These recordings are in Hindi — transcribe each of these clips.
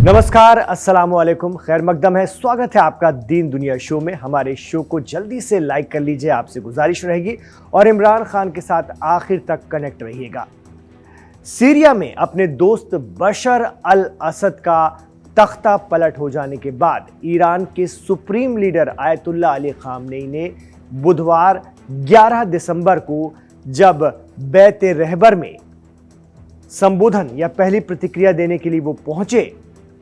नमस्कार, अस्सलाम वालेकुम, खैर मकदम है। स्वागत है आपका दीन दुनिया शो में। हमारे शो को जल्दी से लाइक कर लीजिए, आपसे गुजारिश रहेगी, और इमरान खान के साथ आखिर तक कनेक्ट रहिएगा। सीरिया में अपने दोस्त बशर अल असद का तख्ता पलट हो जाने के बाद ईरान के supreme leader Ayatollah Ali Khamenei ने बुधवार 11 दिसंबर को जब बैत रहबर में संबोधन या पहली प्रतिक्रिया देने के लिए वो पहुंचे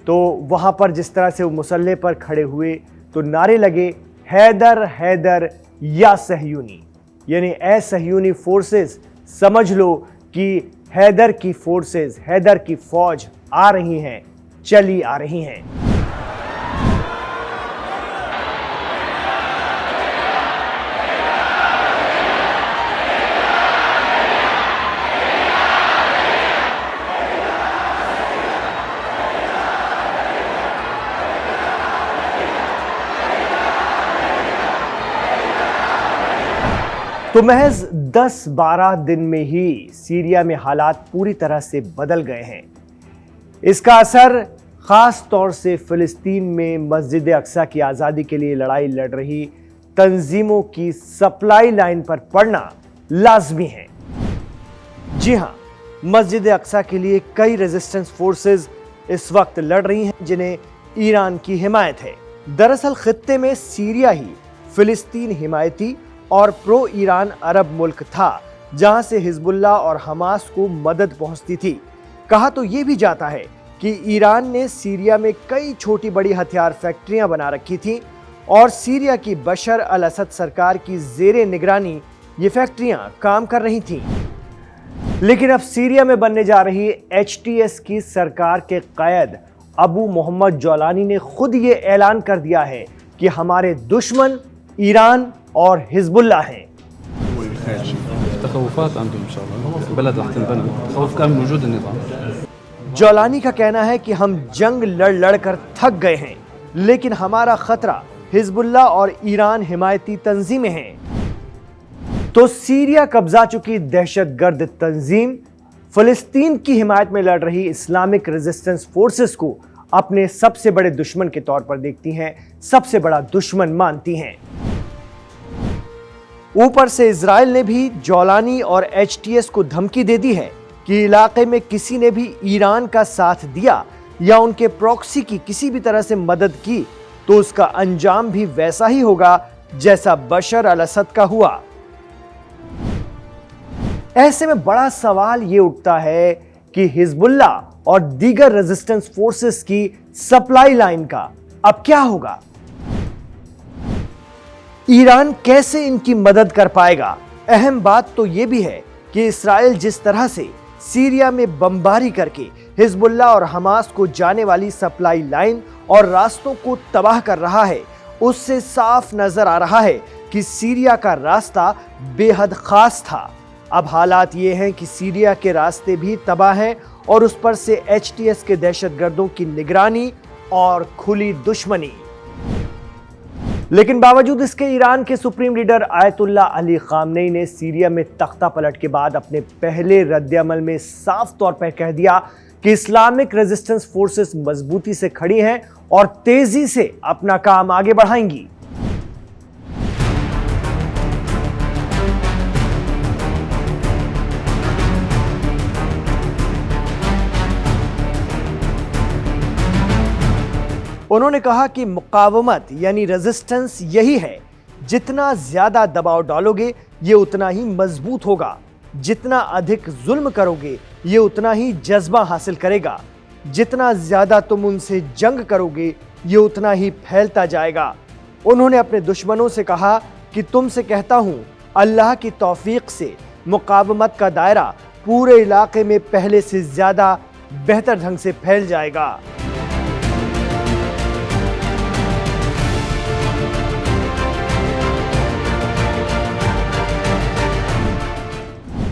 तो वहां पर जिस तरह से वो मुसल्ले पर खड़े हुए तो नारे लगे, हैदर हैदर या सहयूनी, यानी ए सहयूनी फोर्सेस, समझ लो कि हैदर की फोर्सेस, हैदर की फौज आ रही हैं, चली आ रही हैं। तो महज 10-12 दिन में ही सीरिया में हालात पूरी तरह से बदल गए हैं। इसका असर खास तौर से फिलिस्तीन में मस्जिद अक्सा की आज़ादी के लिए लड़ाई लड़ रही तंजीमों की सप्लाई लाइन पर पड़ना लाजमी है। जी हां, मस्जिद अक्सा के लिए कई रेजिस्टेंस फोर्सेस इस वक्त लड़ रही हैं जिन्हें ईरान की हिमायत है। दरअसल खित्ते में सीरिया ही फिलिस्तीन हिमायती और प्रो ईरान अरब मुल्क था जहां से हिजबुल्लाह और हमास को मदद पहुंचती थी। कहा तो यह भी जाता है कि ईरान ने सीरिया में कई छोटी बड़ी हथियार फैक्ट्रियां बना रखी थी और सीरिया की बशर अल असद सरकार की जेरे निगरानी ये फैक्ट्रियां काम कर रही थीं। लेकिन अब सीरिया में बनने जा रही HTS की सरकार के कायद अबू मोहम्मद जौलानी ने खुद ये ऐलान कर दिया है कि हमारे दुश्मन ईरान और हिजबुल्लाह हैं। जौलानी का कहना है कि हम जंग लड़ लड़ कर थक गए हैं, लेकिन हमारा खतरा हिजबुल्लाह और ईरान हिमायती तंजीमें हैं। तो सीरिया कब्जा चुकी दहशतगर्द तंजीम फिलिस्तीन की हिमायत में लड़ रही इस्लामिक रेजिस्टेंस फोर्सेस को अपने सबसे बड़े दुश्मन के तौर पर देखती हैं, सबसे बड़ा दुश्मन मानती हैं। ऊपर से इजराइल ने भी जौलानी और HTS को धमकी दे दी है कि इलाके में किसी ने भी ईरान का साथ दिया या उनके प्रॉक्सी की किसी भी तरह से मदद की तो उसका अंजाम भी वैसा ही होगा जैसा बशर अल असद का हुआ। ऐसे में बड़ा सवाल यह उठता है कि हिजबुल्लाह और दीगर रेजिस्टेंस फोर्सेस की सप्लाई लाइन का अब क्या होगा? ईरान कैसे इनकी मदद कर पाएगा? अहम बात तो यह भी है कि इस्राइल जिस तरह से सीरिया में बमबारी करके हिजबुल्लाह और हमास को जाने वाली सप्लाई लाइन और रास्तों को तबाह कर रहा है, उससे साफ नजर आ रहा है कि सीरिया का रास्ता बेहद खास था। अब हालात ये हैं कि सीरिया के रास्ते भी तबाह हैं और उस पर से HTS के दहशतगर्दों की निगरानी और खुली दुश्मनी। लेकिन बावजूद इसके ईरान के supreme leader Ayatollah Ali Khamenei ने सीरिया में तख्ता पलट के बाद अपने पहले रद्द-ए-अमल में साफ तौर पर कह दिया कि इस्लामिक रेजिस्टेंस फोर्सेस मजबूती से खड़ी हैं और तेजी से अपना काम आगे बढ़ाएंगी। उन्होंने कहा कि मुकावमत यानी रेजिस्टेंस यही है, जितना ज्यादा दबाव डालोगे ये उतना ही मजबूत होगा, जितना अधिक जुल्म करोगे ये उतना ही जज्बा हासिल करेगा, जितना ज्यादा तुम उनसे जंग करोगे ये उतना ही फैलता जाएगा। उन्होंने अपने दुश्मनों से कहा कि तुमसे कहता हूं, अल्लाह की तौफीक से मुकावमत का दायरा पूरे इलाके में पहले से ज्यादा बेहतर ढंग से फैल जाएगा।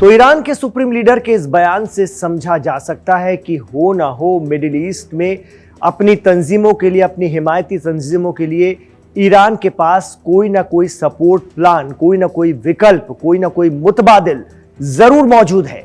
तो ईरान के सुप्रीम लीडर के इस बयान से समझा जा सकता है कि हो ना हो मिडिल ईस्ट में अपनी तंजीमों के लिए, अपनी हिमायती तंजीमों के लिए ईरान के पास कोई ना कोई सपोर्ट प्लान, कोई ना कोई विकल्प, कोई ना कोई मुतबादिल जरूर मौजूद है।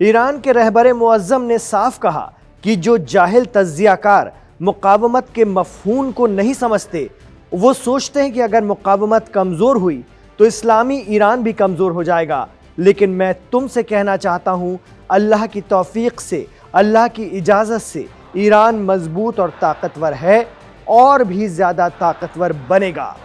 ईरान के रहबरे मुअज्जम ने साफ कहा कि जो जाहिल तज्जियाकार मुकावमत के मफहूम को नहीं समझते, वो सोचते हैं कि अगर मुकावमत कमज़ोर हुई तो इस्लामी ईरान भी कमज़ोर हो जाएगा। लेकिन मैं तुमसे कहना चाहता हूँ, अल्लाह की तौफीक से, अल्लाह की इजाज़त से ईरान मजबूत और ताकतवर है और भी ज़्यादा ताकतवर बनेगा।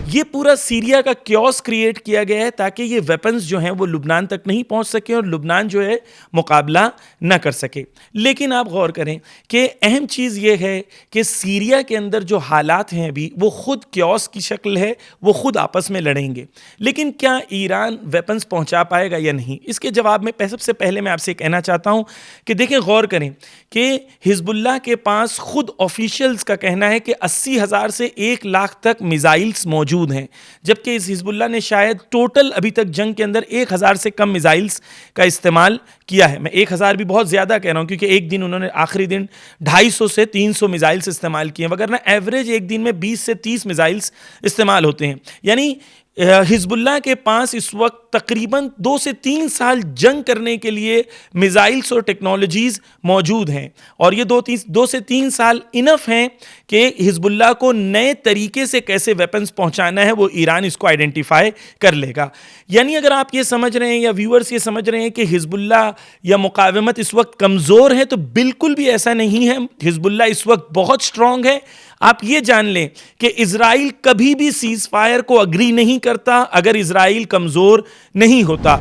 ये पूरा सीरिया का क्योस क्रिएट किया गया है ताकि ये वेपन्स जो हैं वो लुबनान तक नहीं पहुंच सके और लुबनान जो है मुकाबला ना कर सके। लेकिन आप गौर करें कि अहम चीज़ ये है कि सीरिया के अंदर जो हालात हैं अभी वो खुद क्योस की शक्ल है, वो खुद आपस में लड़ेंगे। लेकिन क्या ईरान वेपन्स पहुंचा पाएगा या नहीं, इसके जवाब में सबसे पहले मैं आपसे कहना चाहता हूं कि देखें, गौर करें कि हिजबुल्लाह के पास खुद ऑफिशियल्स का कहना है कि 80,000 से 1 लाख तक मिसाइल्स मौजूद हैं, जबकि इस हिजबुल्लाह ने शायद टोटल अभी तक जंग के अंदर 1,000 से कम मिसाइल्स का इस्तेमाल किया है। मैं 1,000 भी बहुत ज़्यादा कह रहा हूँ क्योंकि एक दिन उन्होंने आखिरी दिन 250 से 300 मिसाइल्स इस्तेमाल किए, वगरना एवरेज एक दिन में 20 से 30 मिसाइल्स इस्तेमाल होते हैं। यानी हिजबुल्लाह के पास इस वक्त तकरीबन 2 से 3 साल जंग करने के लिए मिसाइल्स और टेक्नोलॉजीज़ मौजूद हैं, और ये 2 से 3 साल इनफ हैं कि हिजबुल्लाह को नए तरीके से कैसे वेपन्स पहुंचाना है वो ईरान इसको आइडेंटिफाई कर लेगा। यानी अगर आप ये समझ रहे हैं या व्यूअर्स ये समझ रहे हैं कि हिजबुल्लाह या मुकावमत इस वक्त कमज़ोर है, तो बिल्कुल भी ऐसा नहीं है। हिजबुल्लाह इस वक्त बहुत स्ट्रांग है। आप ये जान लें कि इजराइल कभी भी सीज फायर को अग्री नहीं करता अगर इजराइल कमजोर नहीं होता।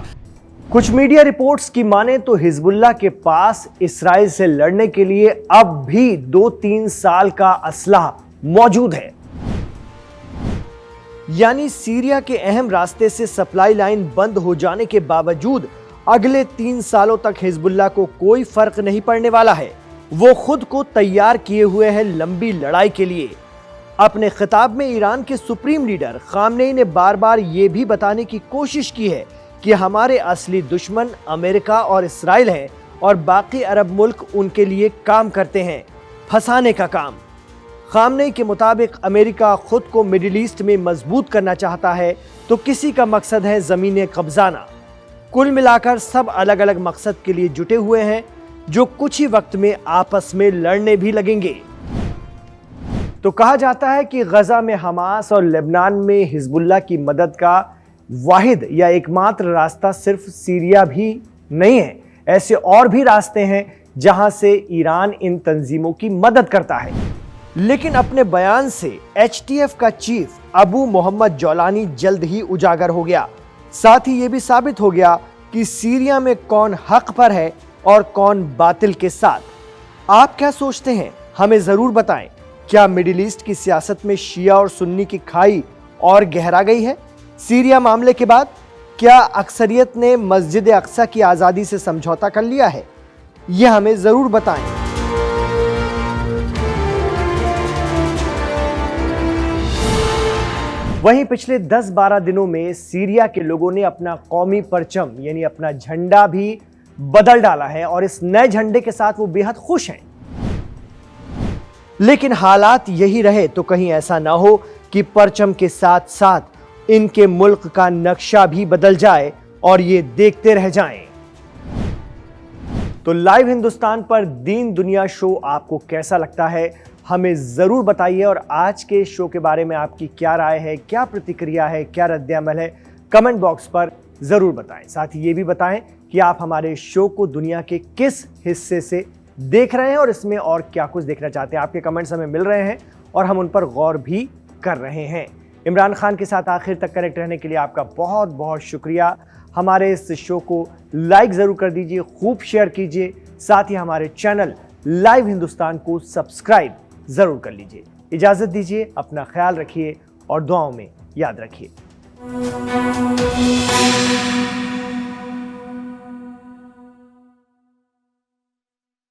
कुछ मीडिया रिपोर्ट्स की माने तो हिजबुल्लाह के पास इस्राइल से लड़ने के लिए अब भी 2-3 साल का असलाह मौजूद है। यानी सीरिया के अहम रास्ते से सप्लाई लाइन बंद हो जाने के बावजूद अगले 3 सालों तक हिजबुल्लाह को कोई फर्क नहीं पड़ने वाला है। वो खुद को तैयार किए हुए है लंबी लड़ाई के लिए। अपने खिताब में ईरान के सुप्रीम लीडर खामनेई ने बार बार ये भी बताने की कोशिश की है कि हमारे असली दुश्मन अमेरिका और इस्राइल हैं और बाकी अरब मुल्क उनके लिए काम करते हैं, फंसाने का काम। खामनेई के मुताबिक अमेरिका खुद को मिडिल ईस्ट में मजबूत करना चाहता है तो किसी का मकसद है ज़मीनें कब्जाना। कुल मिलाकर सब अलग अलग मकसद के लिए जुटे हुए हैं, जो कुछ ही वक्त में आपस में लड़ने भी लगेंगे। तो कहा जाता है कि गजा में हमास और लेबनान में हिजबुल्लाह की मदद का वाहिद या एकमात्र रास्ता सिर्फ सीरिया भी नहीं है। ऐसे और भी रास्ते हैं जहां से ईरान इन तंजीमों की मदद करता है। लेकिन अपने बयान से एचटीएफ का चीफ अबू मोहम्मद जौलानी जल्द ही उजागर हो गया। साथ ही यह भी साबित हो गया कि सीरिया में कौन हक पर है और कौन बातिल के साथ। आप क्या सोचते हैं, हमें जरूर बताएं। क्या मिडिल ईस्ट की सियासत में शिया और सुन्नी की खाई और गहरा गई है? सीरिया मामले के बाद क्या अक्सरियत ने मस्जिद अक्सा की आजादी से समझौता कर लिया है? यह हमें जरूर बताएं। वहीं पिछले 10-12 दिनों में सीरिया के लोगों ने अपना कौमी परचम यानी अपना झंडा भी बदल डाला है और इस नए झंडे के साथ वो बेहद खुश हैं। लेकिन हालात यही रहे तो कहीं ऐसा ना हो कि परचम के साथ साथ इनके मुल्क का नक्शा भी बदल जाए और ये देखते रह जाएं। तो लाइव हिंदुस्तान पर दीन दुनिया शो आपको कैसा लगता है, हमें जरूर बताइए। और आज के शो के बारे में आपकी क्या राय है, क्या प्रतिक्रिया है, क्या रद्द-ए-अमल है, कमेंट बॉक्स पर जरूर बताएं। साथ ही ये भी बताएं कि आप हमारे शो को दुनिया के किस हिस्से से देख रहे हैं और इसमें और क्या कुछ देखना चाहते हैं। आपके कमेंट्स हमें मिल रहे हैं और हम उन पर गौर भी कर रहे हैं। इमरान खान के साथ आखिर तक कनेक्ट रहने के लिए आपका बहुत बहुत शुक्रिया। हमारे इस शो को लाइक ज़रूर कर दीजिए, खूब शेयर कीजिए। साथ ही हमारे चैनल लाइव हिंदुस्तान को सब्सक्राइब ज़रूर कर लीजिए। इजाज़त दीजिए, अपना ख्याल रखिए और दुआओं में याद रखिए।